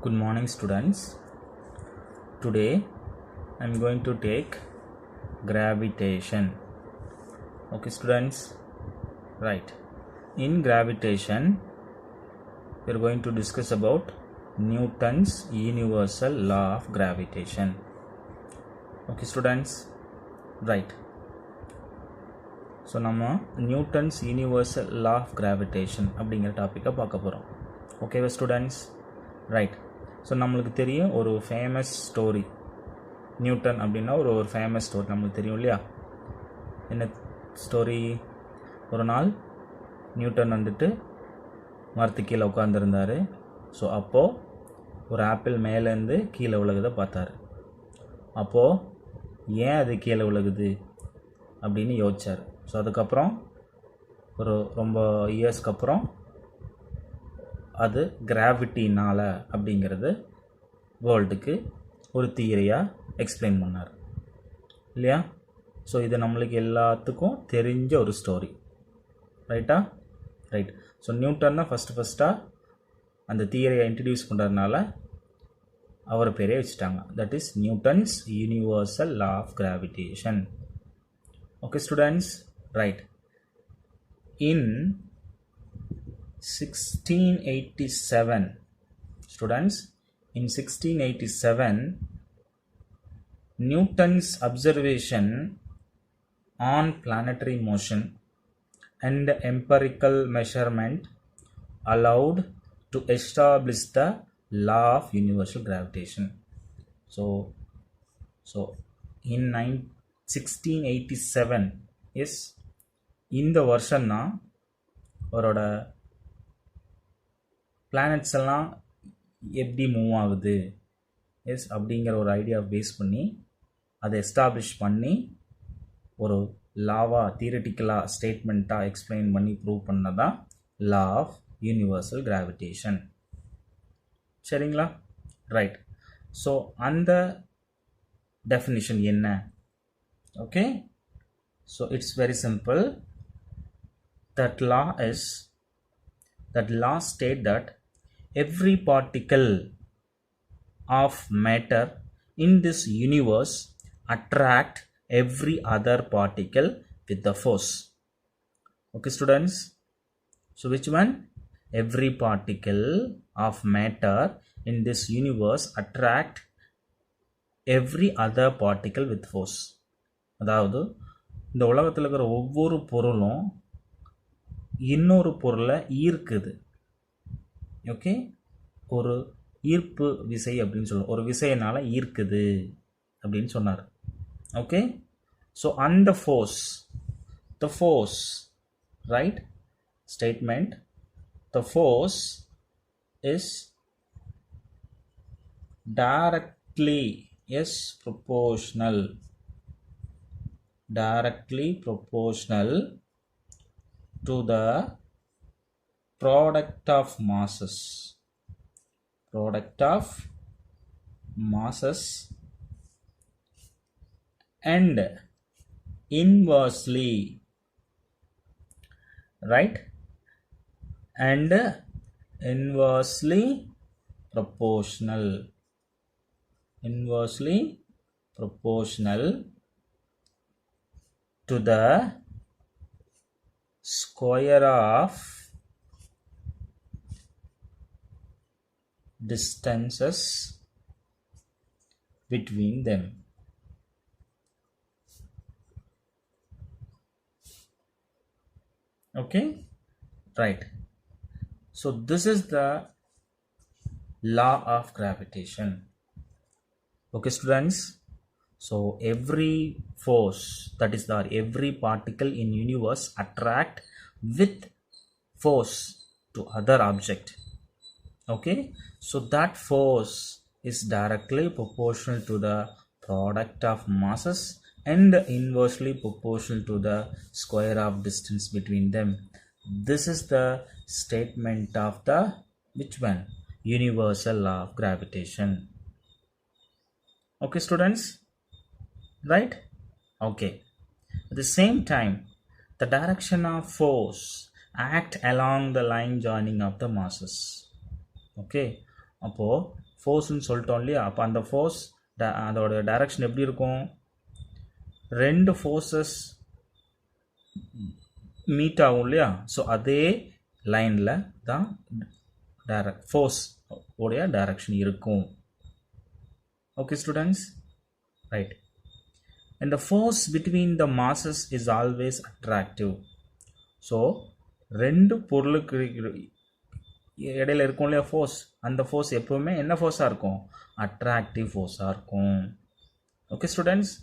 Good morning, students. Today I am going to take gravitation. Okay, students. Right. In gravitation, we are going to discuss about Newton's universal law of gravitation. Okay, students. Right. So நம்ம Newton's universal law of gravitation அப்படிங்கிற டாப்பிக்கை பார்க்க போகிறோம். ஓகேவா students? Right. So நம்மளுக்கு தெரியும் ஒரு famous story. Newton அப்படின்னா ஒரு ஃபேமஸ் ஸ்டோரி நம்மளுக்கு தெரியும் இல்லையா? என்ன ஸ்டோரி? ஒரு நாள் நியூட்டன் மரத்து கீழே உட்காந்துருந்தார். ஸோ அப்போது ஒரு ஆப்பிள் மேலேருந்து கீழே விழுகுதை பார்த்தாரு. அப்போது ஏன் அது கீழே விழுகுது அப்படின்னு யோசிச்சார். ஸோ அதுக்கப்புறம் ஒரு ரொம்ப இயர்ஸ்க்கு அப்புறம் அது கிராவிட்டினால் அப்படிங்கிறது வேர்ல்டுக்கு ஒரு தியரியாக எக்ஸ்பிளைன் பண்ணார் இல்லையா? ஸோ இது நம்மளுக்கு எல்லாத்துக்கும் தெரிஞ்ச ஒரு ஸ்டோரி. ரைட்டா? ரைட். ஸோ நியூட்டன் தான் ஃபஸ்ட்டாக அந்த தியரியை இன்ட்ரடியூஸ் பண்ணுறதுனால அவர் பேரே வச்சுட்டாங்க. That is Newton's universal law of gravitation. Okay, students, right. In 1687, students, in 1687, Newton's observation on planetary motion and empirical measurement allowed to establish the law of universal gravitation. So in 1687 is இந்த வருஷம் தான் அவரோட planets எல்லாம் எப்படி move ஆகுது S அப்படிங்கிற ஒரு idea base பண்ணி அதை எஸ்டாப்ளிஷ் பண்ணி ஒரு லாவாக தியரிட்டிக்கலாக ஸ்டேட்மெண்ட்டாக எக்ஸ்பிளைன் பண்ணி ப்ரூவ் பண்ணதான் லா ஆஃப் யூனிவர்சல் கிராவிடேஷன். சரிங்களா? ரைட். ஸோ அந்த டெஃபினிஷன் என்ன? Okay, so it's very simple. That law state that every particle of matter in this universe attract every other particle with the force. Okay, students, so which one? Every particle of matter in this universe attract every other particle with force. அதாவது இந்த உலகத்தில் இருக்கிற ஒவ்வொரு பொருளும் இன்னொரு பொருளை ஈர்க்குது. Okay, ஒரு ஈர்ப்பு விசை அப்படின்னு சொல்லுவோம். ஒரு விசையினால் ஈர்க்குது அப்படின்னு சொன்னார். ஓகே, ஸோ அந்த force right statement, the force is directly proportional to the product of masses and inversely, right, and inversely proportional to the square of distances between them. Okay, right. So this is the law of gravitation. Okay, students, so every force, that is every particle in universe attract with force to other object. Okay, so that force is directly proportional to the product of masses and inversely proportional to the square of distance between them. This is the statement of the which one? Universal law of gravitation. Okay, students, right? Okay. At the same time, the direction of force act along the line joining of the masses. Okay, அப்போது ஃபோர்ஸ்ன்னு சொல்லிட்டோம் இல்லையா? அப்போ அந்த force அதோட direction எப்படி இருக்கும்? ரெண்டு forces meet ஆகும் இல்லையா? ஸோ அதே லைனில் தான் ஃபோர்ஸ் உடைய டைரக்ஷன் இருக்கும். Okay students, right. And the force between the masses is always attractive. So ரெண்டு பொருளுக்கு இடையில இருக்கும் இல்லையா ஃபோர்ஸ், அந்த ஃபோர்ஸ் எப்பவுமே என்ன ஃபோர்ஸாக இருக்கும்? அட்ராக்டிவ் ஃபோர்ஸாக இருக்கும். Okay students,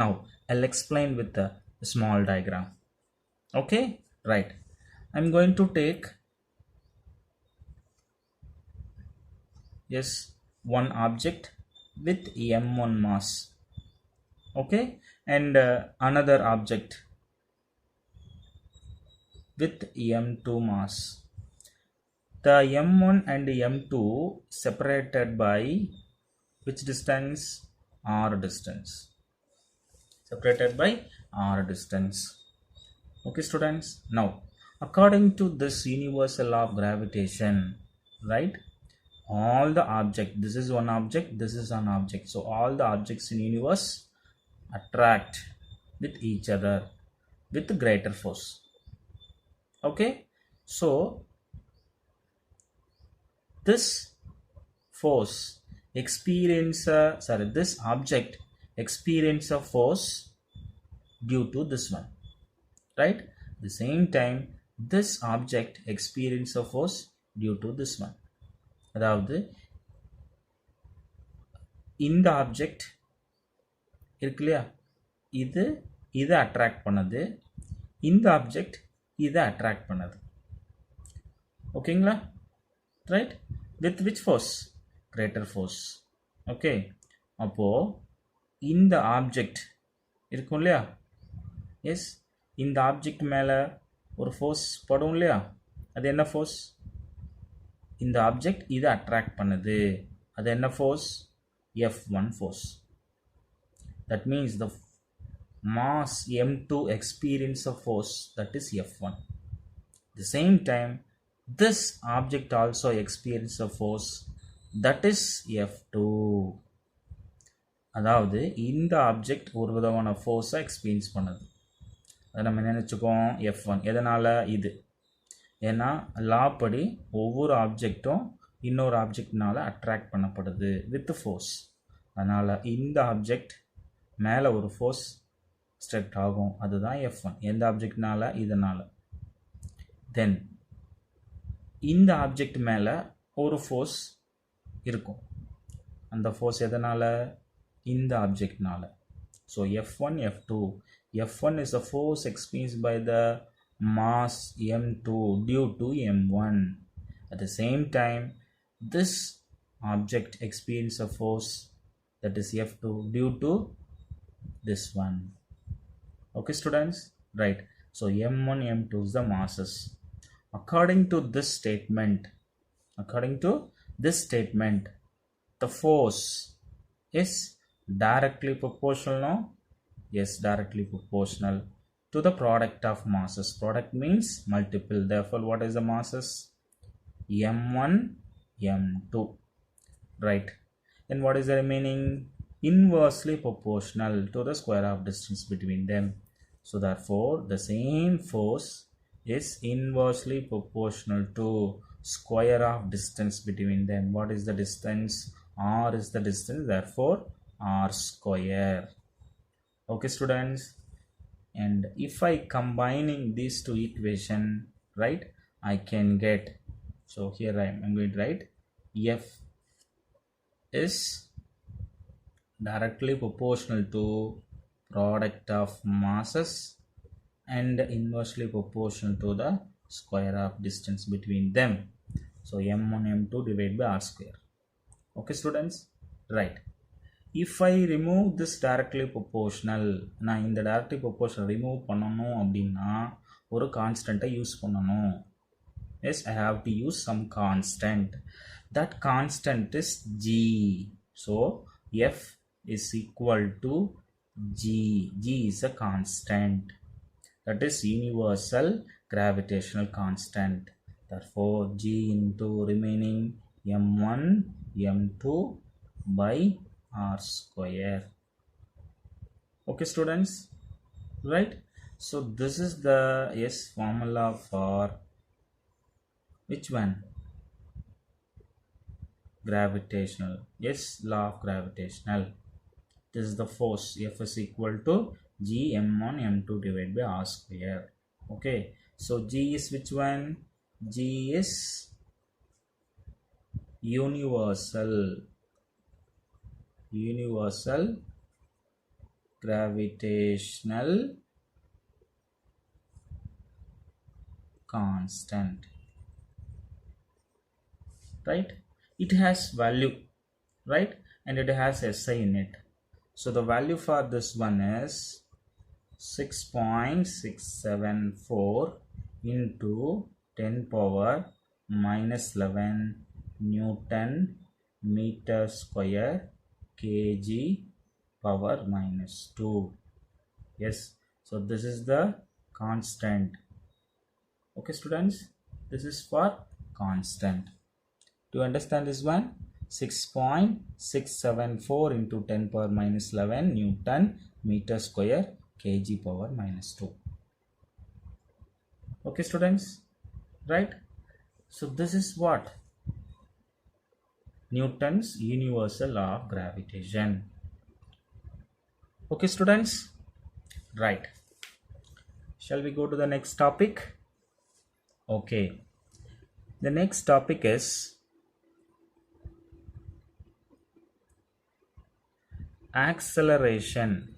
now I'll explain with a small diagram. Okay, right. I'm going to take one object with m1 mass, okay, and another object with m2 mass. The m1 and m2 separated by which distance? R distance. Separated by R distance. Okay students, now according to this universal law of gravitation, right, all the object, this is one object, this is an object, so all the objects in universe attract with each other with greater force. Okay, so this force this object experience a force due to this one, right? At the same time this object experience a force due to this one. அதாவது இந்த object இருக்கு இல்லையா, இது attract பண்ணது, இந்த object இதை attract பண்ணது. ஓகேங்களா? Right, with which force? Greater force. Okay, அப்போது இந்த ஆப்ஜெக்ட் இருக்கும் இல்லையா, எஸ், இந்த ஆப்ஜெக்ட் மேலே ஒரு ஃபோர்ஸ் படும் இல்லையா, அது என்ன ஃபோர்ஸ்? இந்த ஆப்ஜெக்ட் இதை அட்ராக்ட் பண்ணுது, அது என்ன force? F1 force. That means the mass m2 experience a force, that is F1. At the same time this object also experience a force, that is F2. அதாவது இந்த ஆப்ஜெக்ட் ஒரு விதமான ஃபோர்ஸை எக்ஸ்பீரியன்ஸ் பண்ணுது, அதை நம்ம என்ன நினச்சிக்கோம்? F1. எதனால்? இது ஏன்னா லா படி ஒவ்வொரு ஆப்ஜெக்டும் இன்னொரு ஆப்ஜெக்ட்னால அட்ராக்ட் பண்ணப்படுது வித் ஃபோர்ஸ். அதனால் இந்த ஆப்ஜெக்ட் மேலே ஒரு ஃபோர்ஸ் ஸ்ட்ரெக்ட் ஆகும், அதுதான் F1. எந்த ஆப்ஜெக்ட்னால? இதனால். தென் இந்த ஆப்ஜெக்ட் மேலே ஒரு ஃபோர்ஸ் இருக்கும், அந்த ஃபோர்ஸ் எதனால்? இந்த ஆப்ஜெக்ட்னால. So F1, F2. F1 is the force experienced by the mass m2 due to m1. At the same time this object experience a force, that is F2, due to this one. Okay students, right. So m1 m2 is the masses. According to this statement, the force is directly proportional, no? Yes, directly proportional to the product of masses. Product means multiple, therefore what is the masses? m1 m2, right. And what is the remaining? Inversely proportional to the square of distance between them. So therefore the same force is inversely proportional to square of distance between them. What is the distance? R is the distance, therefore R square. Okay students, and if I combining these two equation, right, I can get, so here I'm going to write F is directly proportional to product of masses and inversely proportional to the square of distance between them. So m1 m2 divided by R square. Okay students, right. If I remove this directly proportional, நான் இந்த directly proportional remove பண்ணணும் அப்படின்னா ஒரு கான்ஸ்டண்ட்டை use பண்ணணும். Yes, I have to use some constant. That constant is G. So F is equal to G. G is a constant. That is universal gravitational constant. Therefore G into remaining m1 m2 by r square. Okay students, right? So this is the formula for which one? Gravitational. Law of gravitational. This is the force. F is equal to g m1 m2 divided by r square. Okay, so g is which one? G is universal gravitational constant, right? It has value, right? And it has SI in it. So the value for this one is 6.674 into 10 power minus 11 Newton meter square kg power minus 2. Yes, so this is the constant. Okay students, this is for constant. Do you understand this one? 6.674 into 10 power minus 11 Newton meter square kg power minus 2. Okay students, right? So this is what? Newton's universal law of gravitation. Okay students, right? Shall we go to the next topic? Okay, the next topic is acceleration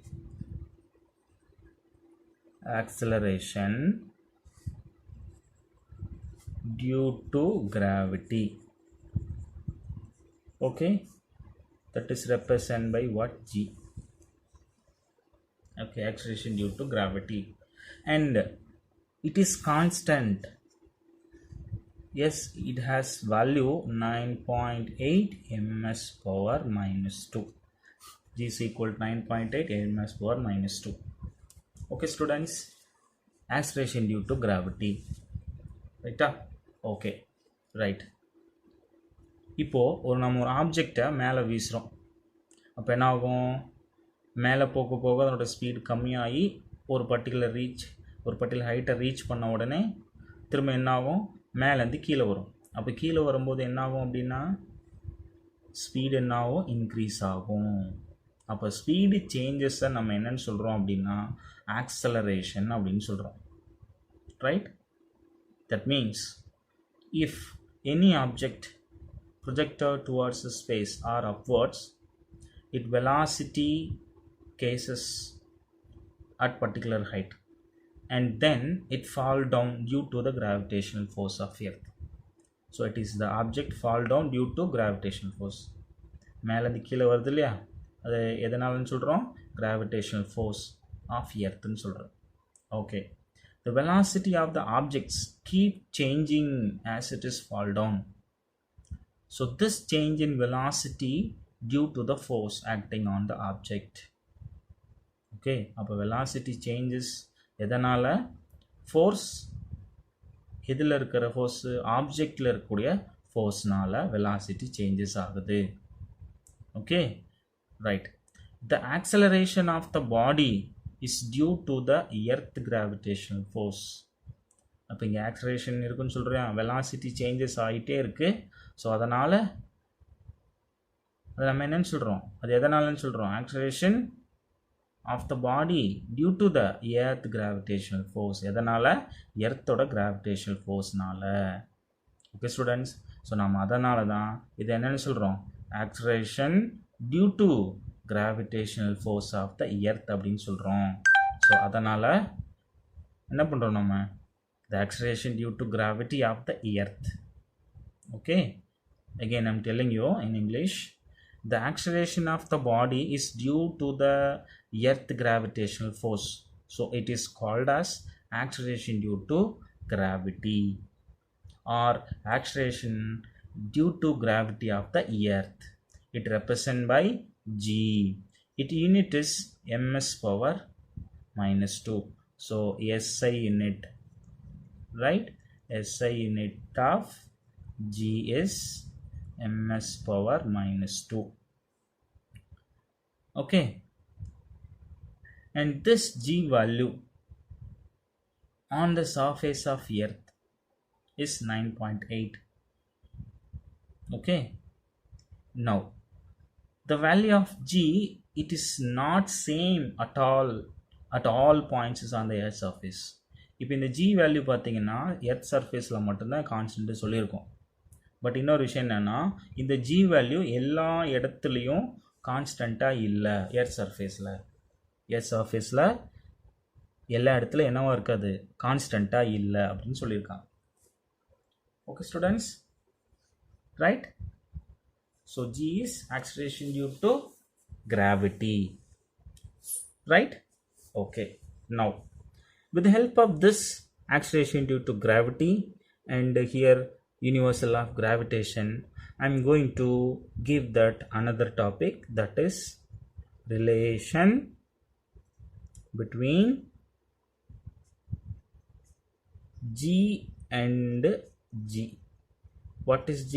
due to gravity. Okay, that is represented by what? G. Okay, acceleration due to gravity, and it is constant. Yes, it has value 9.8 ms power minus 2. G is equal to 9.8 ms power minus 2. Okay students, acceleration due to gravity, right? Okay, right. இப்போ நம்ம ஒரு ஆப்ஜெக்டை மேலே வீசுகிறோம். அப்போ என்ன ஆகும்? மேலே போக போக அதனோட ஸ்பீடு கம்மியாகி ஒரு பர்டிகுலர் ஹைட்டை ரீச் பண்ண உடனே திரும்ப என்ன ஆகும்? மேலேருந்து கீழே வரும். அப்போ கீழே வரும்போது என்ன ஆகும் அப்படின்னா ஸ்பீடு என்ன ஆகும்? இன்க்ரீஸ் ஆகும். அப்போ ஸ்பீடு சேஞ்சஸை நம்ம என்னன்னு சொல்கிறோம் அப்படின்னா ஆக்சலரேஷன் அப்படின்னு சொல்கிறோம், right? That means if any object projected towards the space or upwards, its velocity cases at particular height, and then it fall down due to the gravitational force of earth. So it is the object fall down due to gravitational force. மேலேருந்து கீழே வருது இல்லையா, அது எதனாலன்னு சொல்கிறோம்? gravitational force of earthன்னு சொல்கிறோம். Okay, the velocity of the objects keep changing as it is fall down. So this change in velocity due to the force acting on the object. Okay, அப்போ velocity changes எதனால? force, எதில் இருக்கிற force? ஆப்ஜெக்டில் இருக்கக்கூடிய forceனால velocity changes ஆகுது. Okay, right. The acceleration of the body is due to the earth gravitational force. அப்போ இங்கே acceleration இருக்குன்னு சொல்கிறேன், வெலாசிட்டி சேஞ்சஸ் ஆகிட்டே இருக்குது. ஸோ அதனால் அது நம்ம என்னன்னு சொல்கிறோம்? அது எதனாலன்னு சொல்கிறோம்? Acceleration of the body due to the earth gravitational force. எதனால்? எர்த்தோட கிராவிடேஷனல் ஃபோர்ஸ்னால. ஓகே ஸ்டூடெண்ட்ஸ், ஸோ நம்ம அதனால தான் இது என்னென்னு சொல்கிறோம்? Acceleration due to gravitational force of the earth அப்படின்னு சொல்கிறோம். ஸோ அதனால் என்ன பண்ணுறோம் நம்ம? The acceleration due to gravity of the earth. Okay, again I'm telling you in English, the acceleration of the body is due to the earth gravitational force. So it is called as acceleration due to gravity or acceleration due to gravity of the earth. It represented by G. Its unit is ms power minus 2. So SI unit, right? SI unit of G is ms power minus 2. Okay, and this g value on the surface of earth is 9.8. Okay, now the value of g, it is not same at all points is on the earth surface. இப்போ இந்த g value பார்த்தீங்கன்னா earth சர்ஃபேஸில் மட்டும்தான் constant சொல்லியிருக்கோம். But இன்னொரு விஷயம் என்னென்னா, இந்த g வேல்யூ எல்லா இடத்துலையும் கான்ஸ்டண்ட்டாக இல்லை. எர்த் சர்ஃபேஸில் எல்லா இடத்துல என்னவா இருக்காது, கான்ஸ்டண்ட்டாக இல்லை அப்படின்னு சொல்லியிருக்காங்க. Okay students, right? So g is acceleration due to gravity, right? Okay, now with the help of this acceleration due to gravity and here universal law of gravitation, I'm going to give that another topic, that is relation between g and g. What is g?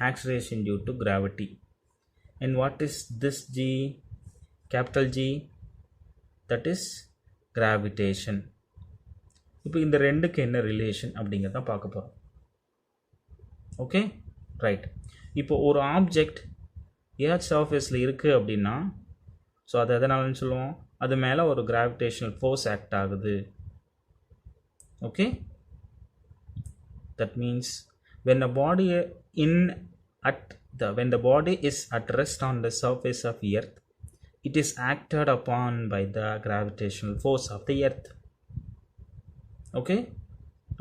Acceleration due to gravity. And what is this g? Capital G, that is gravitation. இப்போ இந்த ரெண்டுக்கு என்ன relation அப்படிங்கிறத பார்க்க போகிறோம். Okay, right. இப்போ ஒரு object earth சர்ஃபேஸில் இருக்குது அப்படின்னா, ஸோ அது எதனாலன்னு சொல்லுவோம், அது மேலே ஒரு கிராவிடேஷனல் ஃபோர்ஸ் ஆக்ட் ஆகுது. Okay, that means when the body when the body is at rest on the surface of earth, it is acted upon by the gravitational force of the earth. Okay,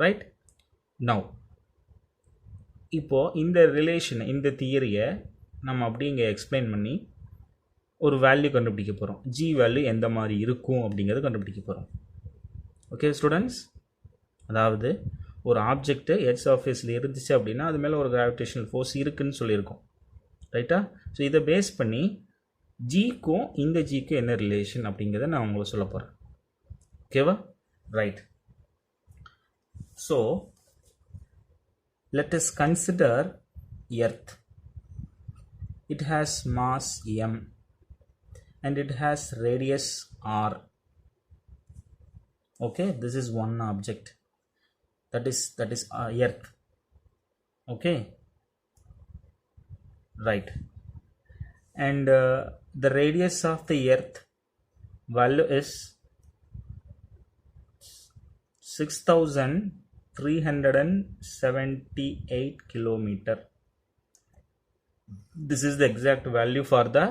right? Now இப்போ இந்த relation, இந்த தியரியை நம்ம அப்படி இங்கே explain பண்ணி ஒரு value கண்டுபிடிக்க போகிறோம். ஜி வேல்யூ எந்த மாதிரி இருக்கும் அப்படிங்கிறத கண்டுபிடிக்க போகிறோம். ஓகே ஸ்டூடெண்ட்ஸ், அதாவது ஒரு ஆப்ஜெக்ட்டு எர்த் சர்ஃபேஸில் இருந்துச்சு அப்படின்னா அது மேலே ஒரு கிராவிடேஷனல் ஃபோர்ஸ் இருக்குதுன்னு சொல்லியிருக்கோம், ரைட்டா? ஸோ இதை பேஸ் பண்ணி ஜிக்கும் இந்த ஜிக்கும் என்ன ரிலேஷன் அப்படிங்கிறத நான் உங்களுக்கு சொல்ல போகிறேன். ஓகேவா? Right. So let us consider earth. It has mass m and it has radius r. Okay, this is one object, that is earth. Okay, right. And the radius of the earth value is 6378 kilometer. This is the exact value for the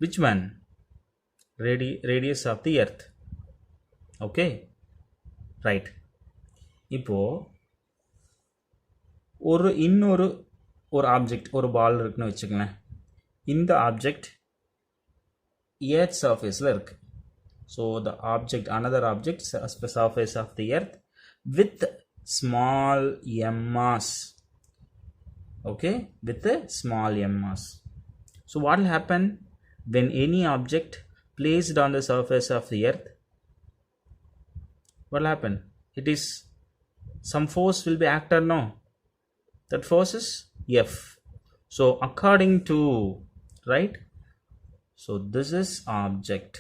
which one? Radius of the earth. Okay, right. இப்போ இன்னொரு object, ஒரு பால் இருக்குன்னு வச்சுக்கங்களேன். இந்த object earth சர்ஃபேஸில் இருக்குது. So the object, another object surface of the earth with small m mass. Okay, with a small m mass. So what will happen when any object placed on the surface of the earth? What will happen? It is some force will be acted, no? That force is F. So according to, right? So this is object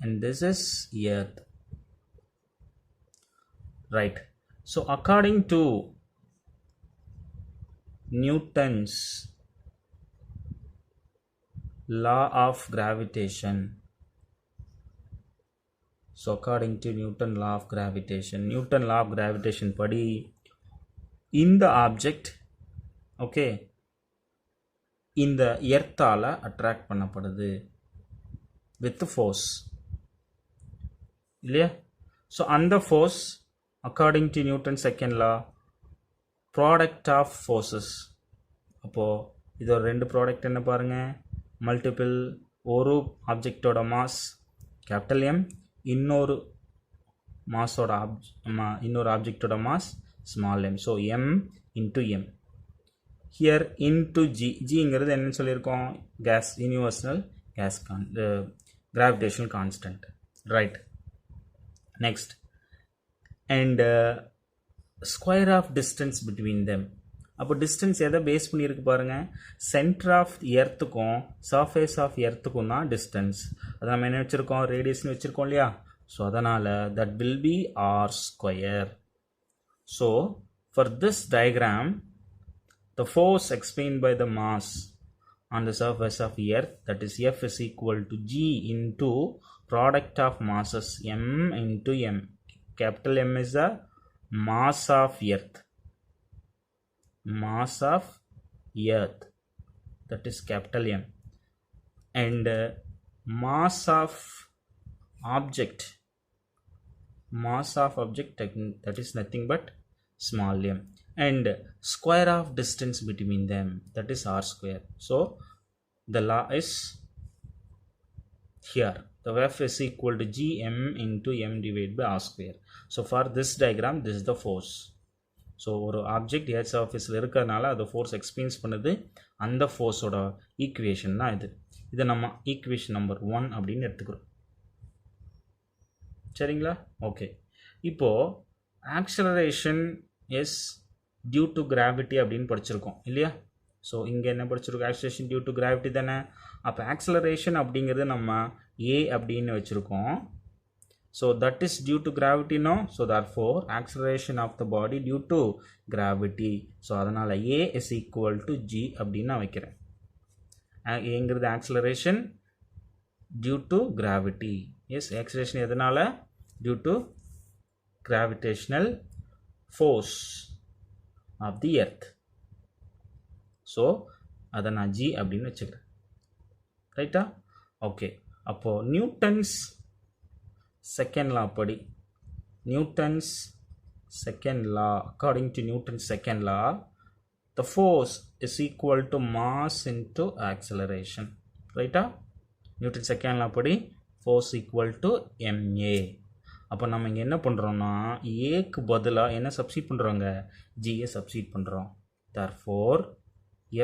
and this is earth, right? So according to Newton's law of gravitation, so according to Newton law of gravitation படி இந்த object, okay, இந்த எர்த்தால் attract பண்ணப்படுது with force, இல்லையா? So அந்த force according to Newton second law product of forces. அப்போது இதோட ரெண்டு ப்ராடக்ட் என்ன பாருங்கள், மல்டிபிள், ஒரு ஆப்ஜெக்டோட மாஸ் கேபிட்டல் எம், இன்னொரு ஆப்ஜெக்டோட mass small M. So M into M. Here into G. ஜிங்கிறது என்னன்னு சொல்லியிருக்கோம், gas, universal gas gravitational constant, right? Next, and square of distance between them. அப்போ டிஸ்டன்ஸ் எதை பேஸ் பண்ணியிருக்கு பாருங்கள், சென்டர் ஆஃப் எர்த்துக்கும் சர்ஃபேஸ் ஆஃப் எர்த்துக்கும் தான் டிஸ்டன்ஸ். அதை நம்ம என்ன வச்சுருக்கோம், ரேடியஸ்னு வச்சுருக்கோம் இல்லையா. ஸோ அதனால் that will be r square. So for this diagram the force explained by the mass on the surface of earth, that is F is equal to G into product of masses m into m. Capital M is the mass of earth, that is capital M, and mass of object, that is nothing but small m, and square of distance between them, that is r square. So the law is here, the F is equal to Gm into m divided by r square. So for this diagram, this is the force. So ஒரு object earth சர்ஃபேஸில் இருக்கிறதுனால அது force experience பண்ணுது, அந்த ஃபோர்ஸோட equation தான் இது. இதை நம்ம ஈக்குவேஷன் நம்பர் 1 அப்படின்னு எடுத்துக்கிறோம். சரிங்களா? ஓகே. இப்போது acceleration is due to gravity அப்படின்னு படிச்சிருக்கோம் இல்லையா. ஸோ இங்கே என்ன படிச்சிருக்கோம், ஆக்சலரேஷன் டியூ டு கிராவிட்டி தானே. அப்போ ஆக்சலரேஷன் அப்படிங்கிறது நம்ம ஏ அப்படின்னு வச்சுருக்கோம். So that is due to gravity, no? So therefore acceleration of the body due to gravity. So அதனால A is equal to G அப்படின்னு நான் வைக்கிறேன். ஏங்கிறது acceleration due to gravity. Yes, acceleration எதனால? Due to gravitational force of the earth. So அதை நான் G அப்படின்னு வச்சுக்கிறேன். ரைட்டா? ஓகே. அப்போ Newton's second law padi, Newton's second law, according to Newton's second law, the force is equal to mass into acceleration. Right? Newton's second law padi, force equal to ma. அப்போ நம்ம இங்கே என்ன பண்ணுறோம்னா ஏக்கு பதிலாக என்ன சப்ஸ்டிட் பண்ணுறோங்க, ஜியை சப்ஸ்டிட் பண்ணுறோம். therefore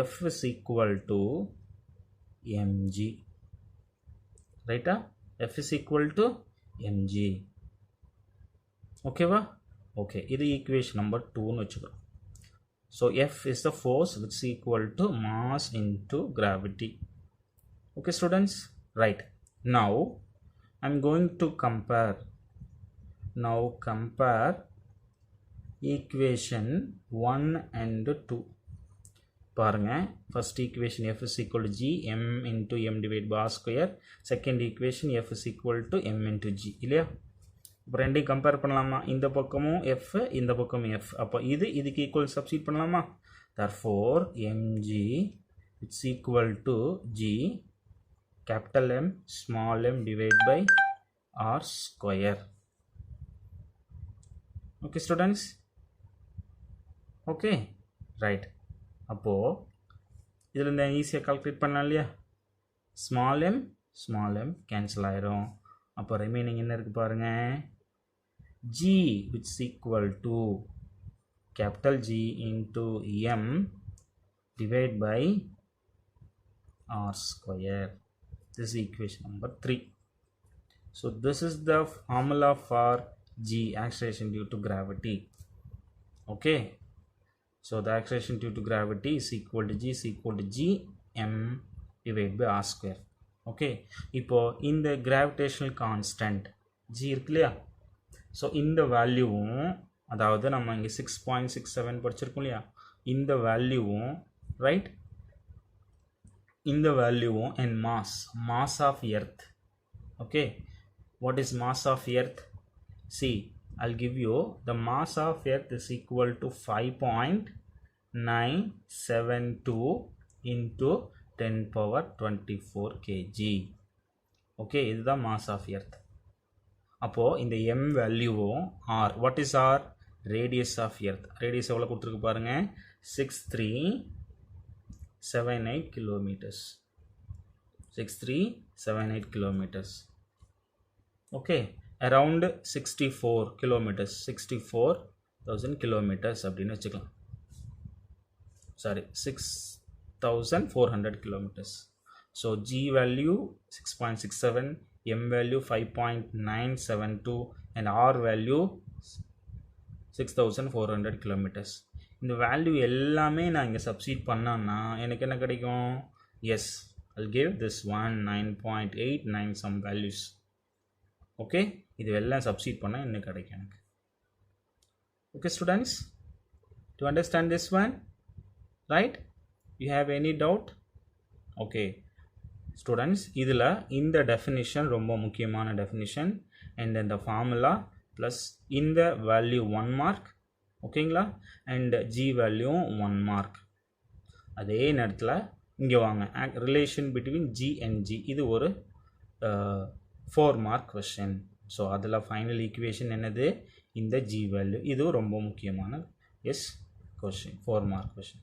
F is equal to mg. ரைட்டா? F is equal to mg. ஓகேவா? ஓகே. இது ஈக்குவேஷன் நம்பர் 2ன்னு வச்சுக்கிறோம். So F is the force which is equal to mass into gravity. Okay students? Right. Now I'm going to compare equation 1 and 2. பாருங்க, first equation F is equal to G m into m divided by r square. Second equation F is equal to m into G இல்லையா. இப்போ ரெண்டையும் compare பண்ணலாமா, இந்த பக்கமும் F இந்த பக்கமும் F. அப்போ இதுக்கு ஈக்குவல் சப்ஸ்டிட் பண்ணலாமா. therefore mg it's equal to G capital M small m divided by r square. Okay students? Okay, right. அப்போது இதில் இந்த ஈஸியாக கால்குலேட் பண்ணலாம் இல்லையா. ஸ்மால் எம் கேன்சல் ஆயிரும். அப்போ ரிமைனிங் என்ன இருக்குது பாருங்கள், G which equal to capital G into m divide by r square. This equation number 3. So this is the formula for G, acceleration due to gravity. Okay. So the acceleration due to gravity is equal to G is equal to G m divided by r square. Okay. இப்போ இந்த gravitational constant G இருக்கு இல்லையா. So இந்த வேல்யூவும், அதாவது நம்ம இங்கே 6.67 படிச்சிருக்கோம் இல்லையா, இந்த வேல்யூவும் ரைட், இந்த வேல்யூவும் and mass of earth. Okay. What is mass of earth? See, I'll give you the mass of earth is equal to 5.972 into 10 power 24 kg. Okay, this is the mass of earth. அப்போ இந்த m வேல்யூவும் r, what is r? radius of earth. radius எவ்வளோ கொடுத்துருக்கு பாருங்க, 6378 kilometers. 6378 kilometers. Okay. Around 64 kilometers, 64,000 kilometers அப்படின்னு வச்சுக்கலாம். Sorry, 6,400 kilometers. So G value 6.67, M value 5.972 and R value 6,400 kilometers. இந்த value எல்லாமே நான் இங்கே சப்ஸ்டிட் பண்ணேன்னா எனக்கு என்ன கிடைக்கும்? Yes, I'll give this one 9.89 some values. ஓகே, இது எல்லாம் சப்ஸ்டிட் பண்ணால் என்ன கிடைக்கும் எனக்கு? Okay students, to understand this one, right? You have any doubt? Okay students, இதில் இந்த definition ரொம்ப முக்கியமான definition, and then the formula plus இந்த value 1 mark, ஓகேங்களா, and g value 1 mark. அதே நேரத்தில் இங்கே வாங்க, relation between g and g, இது ஒரு 4 mark question. ஸோ அதில் ஃபைனல் ஈக்குவேஷன் என்னது? இந்த g value. இது ரொம்ப முக்கியமான question, 4 mark question.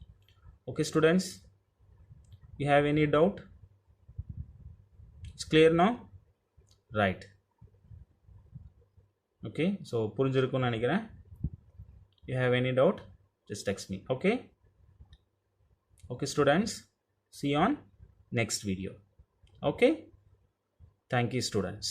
Okay students, you have any doubt? It's clear now? Right. Okay, so புரிஞ்சிருக்கும்னு நினைக்கிறேன். You have any doubt? Just text me. Okay students, see you on next video. Okay, thank you students.